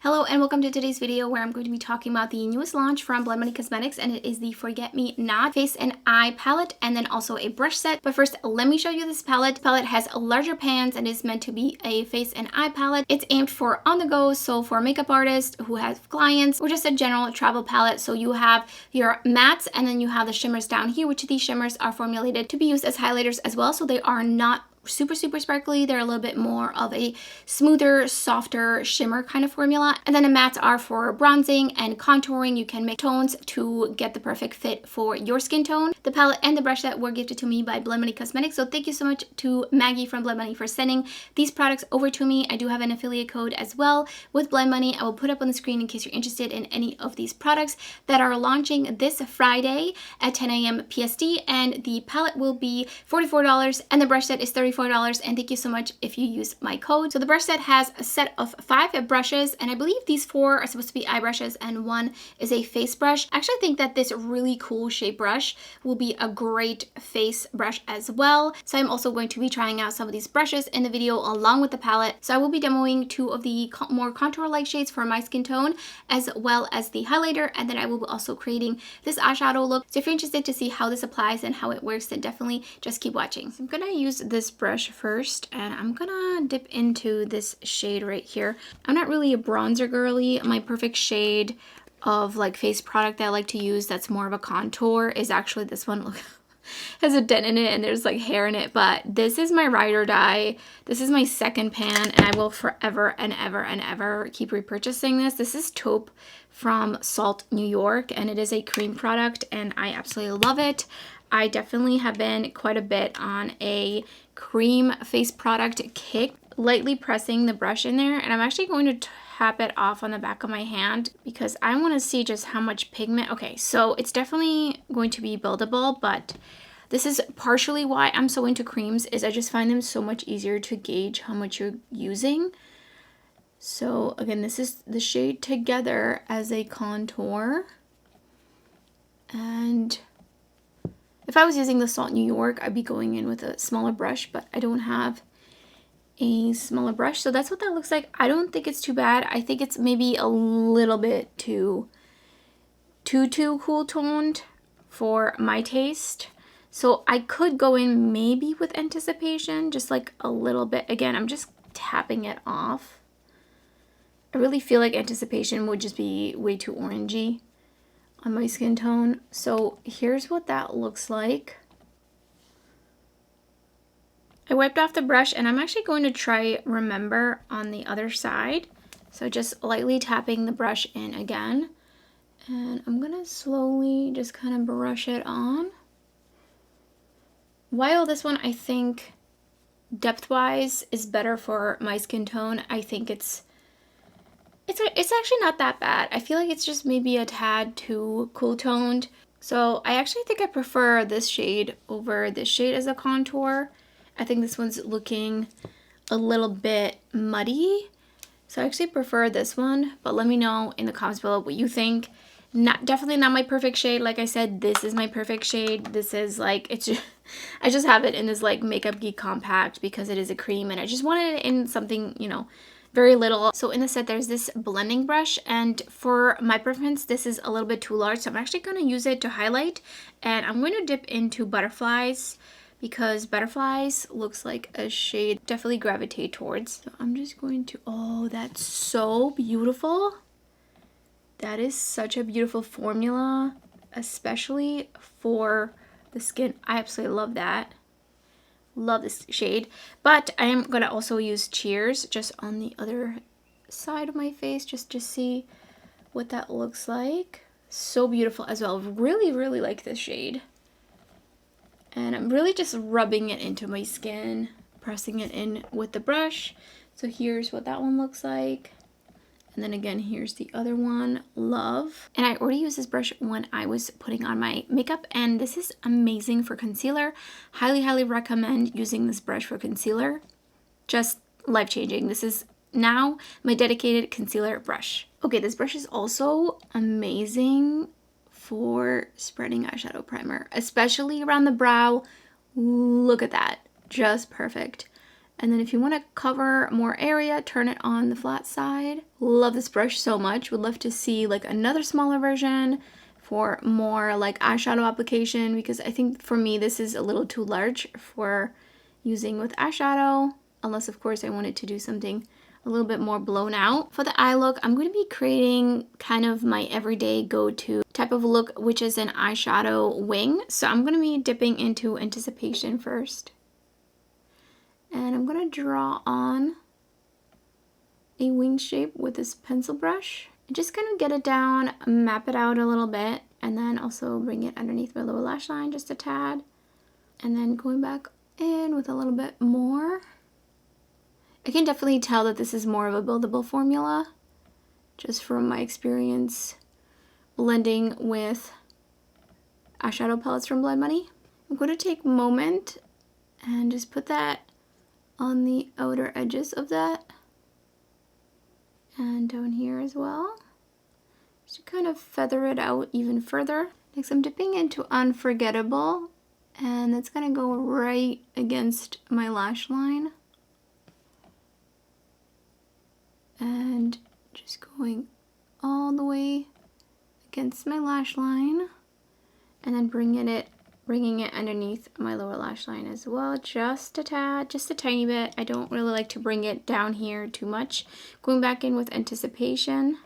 Hello and welcome to today's video where I'm going to be talking about the newest launch from Glam Cosmetics, and it is the Forget Me Not Face and Eye palette and then also a brush set. But first, let me show you this palette. The palette has larger pans and is meant to be a face and eye palette. It's aimed for on the go, so for makeup artists who have clients or just a general travel palette. So you have your mattes and then you have the shimmers down here, which these shimmers are formulated to be used as highlighters as well. So they are not super sparkly. They're a little bit more of a smoother, softer shimmer kind of formula. And then the mattes are for bronzing and contouring. You can make tones to get the perfect fit for your skin tone. The palette and the brush set were gifted to me by Glam Cosmetics, so thank you so much to Maggie from Glam for sending these products over to me. I do have an affiliate code as well with Glam. I will put up on the screen in case you're interested in any of these products that are launching this Friday at 10 a.m. PST, and the palette will be $44 and the brush set is $34, and thank you so much if you use my code. So the brush set has a set of 5 brushes, and I believe these 4 are supposed to be eye brushes and 1 is a face brush. I actually think that this really cool shape brush will be a great face brush as well. So I'm also going to be trying out some of these brushes in the video along with the palette. So I will be demoing 2 of the more contour-like shades for my skin tone as well as the highlighter, and then I will be also creating this eyeshadow look. So if you're interested to see how this applies and how it works, then definitely just keep watching. So I'm gonna use this brush first and I'm gonna dip into this shade right here. I'm not really a bronzer girly. My perfect shade of like face product that I like to use that's more of a contour is actually this one. Look, has a dent in it and there's like hair in it, but this is my ride or die. This is my second pan and I will forever and ever keep repurchasing this. This is Taupe from Salt, New York, and it is a cream product and I absolutely love it. I definitely have been quite a bit on a cream face product kick, lightly pressing the brush in there, and I'm actually going to tap it off on the back of my hand because I want to see just how much pigment. Okay, so it's definitely going to be buildable, but this is partially why I'm so into creams, is I just find them so much easier to gauge how much you're using. So again, this is the shade Together as a contour, and if I was using the Salt New York, I'd be going in with a smaller brush, but I don't have a smaller brush. So that's what that looks like. I don't think it's too bad. I think it's maybe a little bit too cool toned for my taste. So I could go in maybe with Anticipation, just like a little bit. Again, I'm just tapping it off. I really feel like Anticipation would just be way too orangey on my skin tone. So here's what that looks like. I wiped off the brush and I'm actually going to try Remember on the other side. So just lightly tapping the brush in again. And I'm gonna slowly just kind of brush it on. While this one I think depth-wise is better for my skin tone, I think it's actually not that bad. I feel like it's just maybe a tad too cool toned. So I actually think I prefer this shade over this shade as a contour. I think this one's looking a little bit muddy. So I actually prefer this one, but let me know in the comments below what you think. Definitely not my perfect shade. Like I said, this is my perfect shade. This is like, it's just, I just have it in this like Makeup Geek compact because it is a cream and I just wanted it in something, you know, very little. So in the set there's this blending brush, and for my preference this is a little bit too large, so I'm actually going to use it to highlight, and I'm going to dip into Butterflies because Butterflies looks like a shade definitely gravitate towards. So I'm just going to, oh, that's so beautiful. That is such a beautiful formula, especially for the skin. I absolutely love that. Love this shade. But I am going to also use Cheers just on the other side of my face just to see what that looks like. So beautiful as well. Really like this shade. And I'm really just rubbing it into my skin, pressing it in with the brush. So here's what that one looks like. And then again, here's the other one, Love. And I already used this brush when I was putting on my makeup, and this is amazing for concealer. Highly recommend using this brush for concealer. Just life-changing. This is now my dedicated concealer brush. Okay, this brush is also amazing for spreading eyeshadow primer, especially around the brow. Look at that, just perfect. And then if you want to cover more area, turn it on the flat side. Love this brush so much. Would love to see like another smaller version for more like eyeshadow application, because I think for me this is a little too large for using with eyeshadow, unless of course I wanted to do something a little bit more blown out. For the eye look, I'm going to be creating kind of my everyday go-to type of look, which is an eyeshadow wing. So I'm going to be dipping into Anticipation first. And I'm going to draw on a wing shape with this pencil brush. And just kind of get it down, map it out a little bit, and then also bring it underneath my lower lash line just a tad. And then going back in with a little bit more. I can definitely tell that this is more of a buildable formula, just from my experience blending with eyeshadow palettes from Blood Money. I'm going to take Moment and just put that on the outer edges of that. And down here as well. Just to kind of feather it out even further. Next I'm dipping into Unforgettable, and that's going to go right against my lash line. And just going all the way against my lash line, and then bringing it underneath my lower lash line as well, just a tad, just a tiny bit. I don't really like to bring it down here too much. Going back in with Anticipation,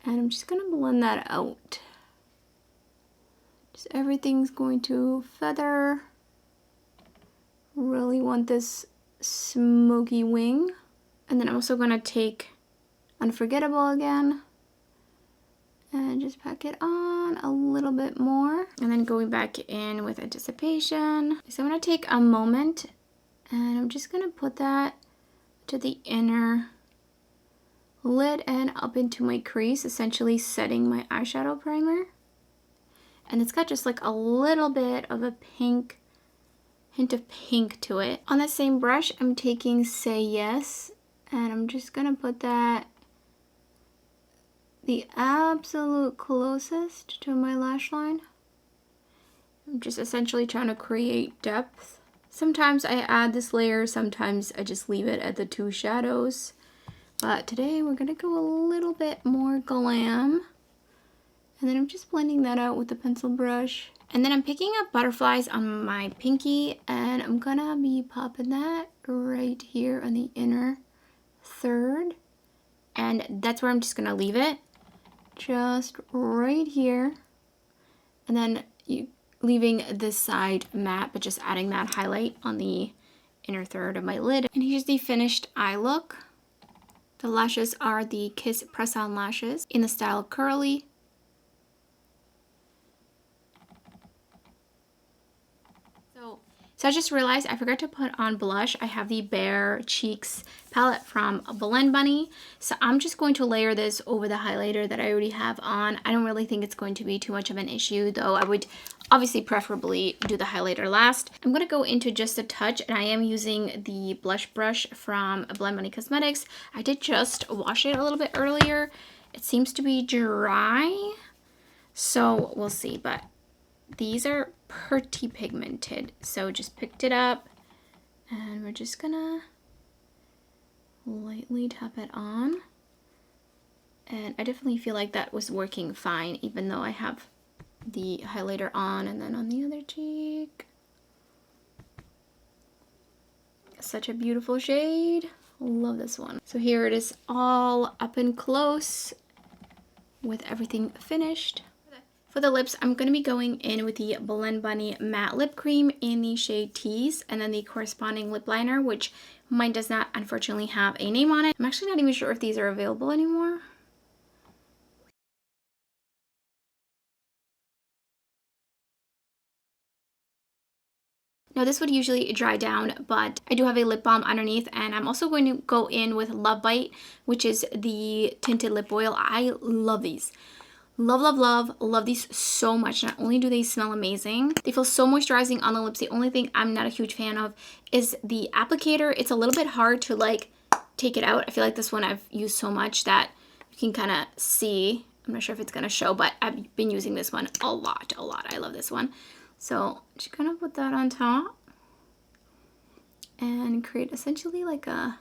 and I'm just gonna blend that out. Just everything's going to feather. Really want this smoky wing. And then I'm also going to take Unforgettable again and just pack it on a little bit more. And then going back in with Anticipation. So I'm going to take a Moment, and I'm just going to put that to the inner lid and up into my crease, essentially setting my eyeshadow primer. And it's got just like a little bit of a pink, hint of pink to it. On the same brush, I'm taking Say Yes, and I'm just gonna put that the absolute closest to my lash line. I'm just essentially trying to create depth. Sometimes I add this layer, sometimes I just leave it at the two shadows. But today we're gonna go a little bit more glam. And then I'm just blending that out with the pencil brush. And then I'm picking up butterflies on my pinky, and I'm gonna be popping that right here on the inner third. And that's where I'm just gonna leave it. Just right here. And then leaving this side matte, but just adding that highlight on the inner third of my lid. And here's the finished eye look. The lashes are the Kiss press-on lashes in the style Curly. So I just realized I forgot to put on blush. I have the Bare Cheeks palette from Blend Bunny. So I'm just going to layer this over the highlighter that I already have on. I don't really think it's going to be too much of an issue, though I would obviously preferably do the highlighter last. I'm going to go into Just a Touch, and I am using the blush brush from Blend Bunny Cosmetics. I did just wash it a little bit earlier. It seems to be dry, so we'll see, but these are pretty pigmented. So just picked it up, and we're just gonna lightly tap it on. And I definitely feel like that was working fine, even though I have the highlighter on. And then on the other cheek, such a beautiful shade. Love this one. So here it is all up and close with everything finished. For the lips, I'm going to be going in with the Blend Bunny Matte Lip Cream in the shade Tease, and then the corresponding lip liner, which mine does not unfortunately have a name on it. I'm actually not even sure if these are available anymore. Now this would usually dry down, but I do have a lip balm underneath, and I'm also going to go in with Love Bite, which is the tinted lip oil. I love these. Love, love, love, love these so much. Not only do they smell amazing, they feel so moisturizing on the lips. The only thing I'm not a huge fan of is the applicator. It's a little bit hard to like take it out. I feel like this one I've used so much that you can kind of see. I'm not sure if it's going to show, but I've been using this one a lot, a lot. I love this one. So just kind of put that on top and create essentially like a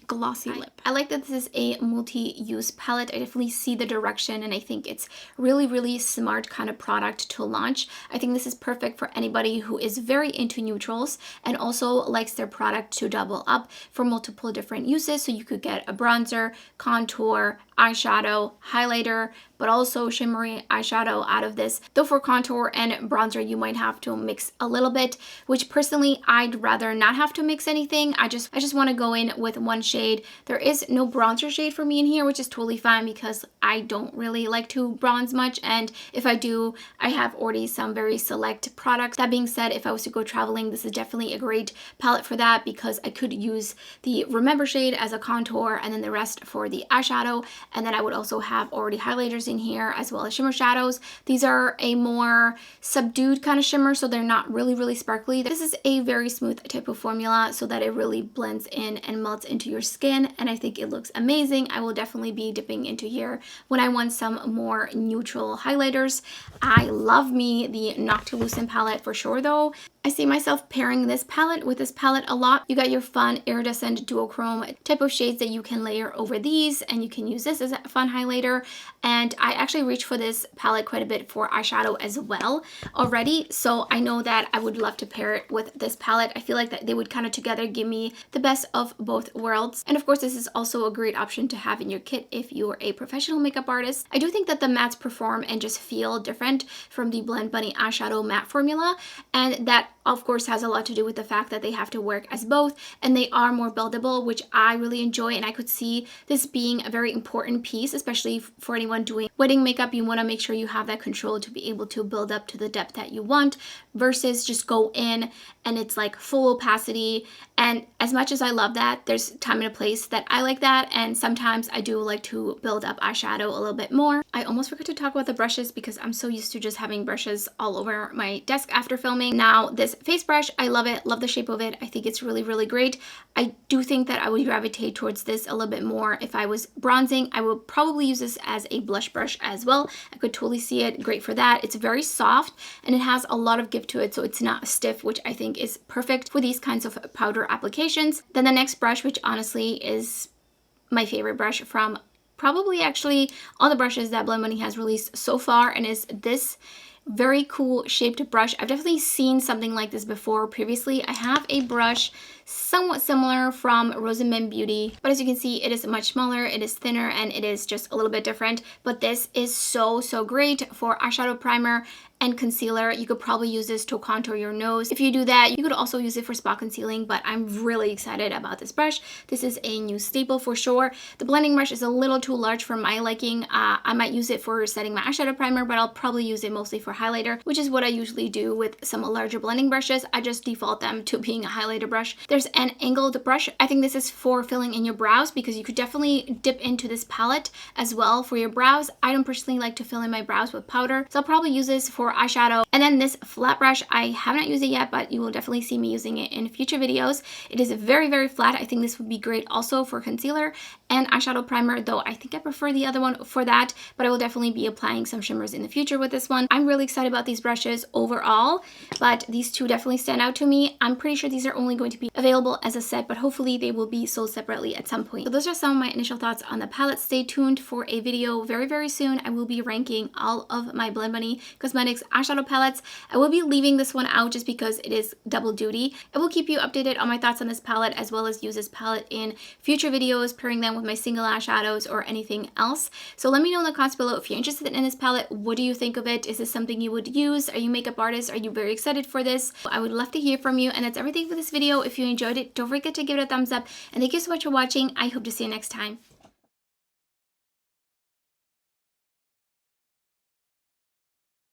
glossy lip. I like that this is a multi-use palette. I definitely see the direction, and I think it's really smart kind of product to launch. I think this is perfect for anybody who is very into neutrals and also likes their product to double up for multiple different uses. So you could get a bronzer, contour, eyeshadow, highlighter, but also shimmery eyeshadow out of this. Though for contour and bronzer, you might have to mix a little bit, which personally, I'd rather not have to mix anything. I just want to go in with one shade. There is no bronzer shade for me in here, which is totally fine because I don't really like to bronze much. And if I do, I have already some very select products. That being said, if I was to go traveling, this is definitely a great palette for that because I could use the Remember shade as a contour and then the rest for the eyeshadow. And then I would also have already highlighters in here as well as shimmer shadows. These are a more subdued kind of shimmer, so they're not really sparkly. This is a very smooth type of formula so that it really blends in and melts into your skin, and I think it looks amazing. I will definitely be dipping into here when I want some more neutral highlighters. I love me the Noctilucent palette for sure though. I see myself pairing this palette with this palette a lot. You got your fun iridescent duochrome type of shades that you can layer over these, and you can use this as a fun highlighter. And I actually reached for this palette quite a bit for eyeshadow as well already, so I know that I would love to pair it with this palette. I feel like that they would kind of together give me the best of both worlds. And of course, this is also a great option to have in your kit if you're a professional makeup artist. I do think that the mattes perform and just feel different from the Blend Bunny eyeshadow matte formula, and that of course has a lot to do with the fact that they have to work as both, and they are more buildable, which I really enjoy. And I could see this being a very important piece, especially for anyone doing wedding makeup. You want to make sure you have that control to be able to build up to the depth that you want versus just go in and it's like full opacity. And as much as I love that, there's time and a place that I like that, and sometimes I do like to build up eyeshadow a little bit more. I almost forgot to talk about the brushes because I'm so used to just having brushes all over my desk after filming. Now this face brush, I love it, love the shape of it. I think it's really great. I do think that I would gravitate towards this a little bit more if I was bronzing. I would probably use this as a blush brush as well. I could totally see it, great for that. It's very soft and it has a lot of give to it, so it's not stiff, which I think is perfect for these kinds of powder applications. Then the next brush, which honestly is my favorite brush from probably actually all the brushes that Blend Bunny has released so far, and is this very cool shaped brush. I've definitely seen something like this before previously. I have a brush somewhat similar from Rose and Mint Beauty, but as you can see, it is much smaller, it is thinner, and it is just a little bit different. But this is so great for eyeshadow primer and concealer. You could probably use this to contour your nose. If you do that, you could also use it for spot concealing, but I'm really excited about this brush. This is a new staple for sure. The blending brush is a little too large for my liking. I might use it for setting my eyeshadow primer, but I'll probably use it mostly for highlighter, which is what I usually do with some larger blending brushes. I just default them to being a highlighter brush. There's an angled brush. I think this is for filling in your brows because you could definitely dip into this palette as well for your brows. I don't personally like to fill in my brows with powder, so I'll probably use this for eyeshadow. And then this flat brush, I have not used it yet, but you will definitely see me using it in future videos. It is very flat. I think this would be great also for concealer and eyeshadow primer, though I think I prefer the other one for that, but I will definitely be applying some shimmers in the future with this one. I'm really excited about these brushes overall, but these two definitely stand out to me. I'm pretty sure these are only going to be available as a set, but hopefully they will be sold separately at some point. So those are some of my initial thoughts on the palette. Stay tuned for a video very soon. I will be ranking all of my Blend Bunny Cosmetics eyeshadow palettes. I will be leaving this one out just because it is double duty. I will keep you updated on my thoughts on this palette, as well as use this palette in future videos, pairing them with my single eyeshadows or anything else. So let me know in the comments below if you're interested in this palette. What do you think of it? Is this something you would use? Are you makeup artists? Are you very excited for this? I would love to hear from you. And that's everything for this video. If you enjoyed it, don't forget to give it a thumbs up. And thank you so much for watching. I hope to see you next time.